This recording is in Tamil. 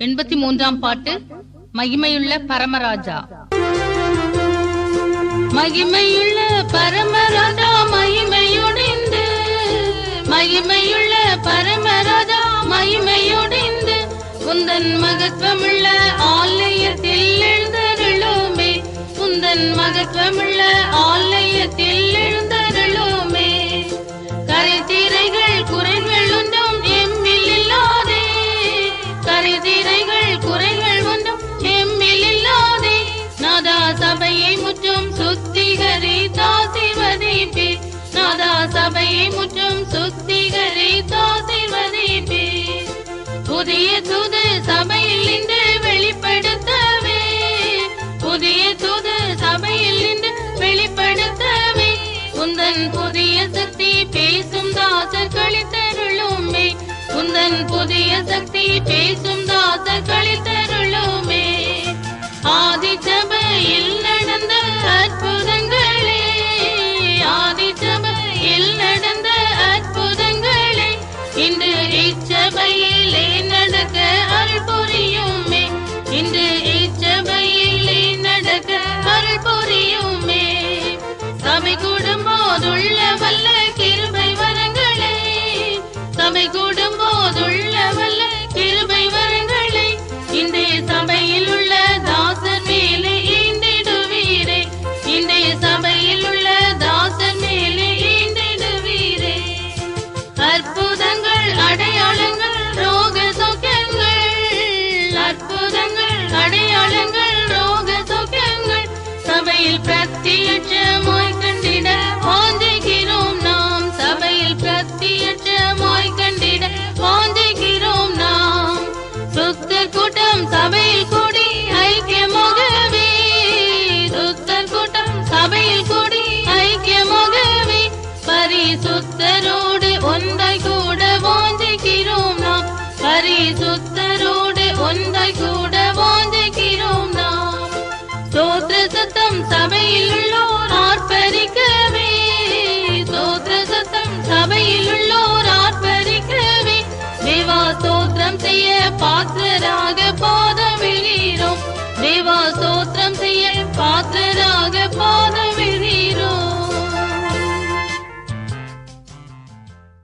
83ஆம் பாட்டு. மகிமையுள்ள பரமராஜா. மகிமையுள்ள பரமராஜா மகிமையுடைந்து, மகிமையுள்ள பரமராஜா மகிமையுடைந்து, உந்தன் மகத்துவமுள்ள ஆலயத்தில் எழுந்தருளுமே, உந்தன் மகத்துவமுள்ள ஆலயத்தில் எழுந்தருளுமே. கரைதிரைகள் குறைகள் ஒன்றும் எம்மில் இல்லாதே, கரைதிரைகள் குறைகள் ஒன்றும் எம்மில் இல்லாதே. நாதா சபையை முற்றும் சுத்திகரித்தாசிர்வதிப்பே, நாதா சபையை முற்றும் சுத்திகரித்தாசிர்வதிப்பே. புதிய தூது சபையில் நின்று வெளிப்படுத்தவே, புதிய தூது சபையில் நின்று வெளிப்படுத்தவே. உந்தன் புதிய சக்தி பேசும் தாசர் களித்தருளுமே, உந்தன் புதிய சக்தி பேசும் தாசர் களித்தருளுமே. ஆதி சபையில் நடந்த அற்புதங்களே, ஆதி சபையில் நடந்த அற்புதங்களே, இன்று இச்சபையிலே நடக்க அருள் புரியுமே, இன்று இச்சபையிலே நடக்க அருள் புரியுமே. சபை கூடும்போதுள்ள வல்ல கிருபை வரங்களே, சபை கூடும்போதுள்ள வல்ல கிருபை வரங்களே, இன்றைய சபையில் உள்ள தாசர் மேலே ஈந்திடுவீரே, இன்றைய சபையில் உள்ள தாசர் மேலே ஈந்திடுவீரே. அற்புதங்கள் அடையாளங்கள் ரோக சௌக்கியங்கள், அற்புதங்கள் அடையாளங்கள் ரோக சௌக்கியங்கள், சபையில் பிரத்யட்சமாய் கண்டிட வாஞ்சிக்கிறோம் நாம், சபையில் பிரத்யட்சமாய் கண்டிட வாஞ்சிக்கிறோம் நாம். சுத்தர் கூட்டம் சபையில் கூடி ஐக்கியமாகவே, சுத்தர் கூட்டம் சபையில் கூடி ஐக்கியமாகவே, பரிசுத்தரோடு ஒன்றாய் கூட வாஞ்சிக்கிறோம் நாம், பரிசுத்தரோடு ஒன்றாய் கூட வாஞ்சிக்கிறோம் நாம். ஸ்தோத்திர சத்தம் சபையில் உள்ளோர் ஆர்ப்பரிக்கவே, ஸ்தோத்திர சத்தம் சபையில் உள்ளோர் ஆர்ப்பரிக்கவே, தேவா ஸ்தோத்திரம் செய்ய பாத்திர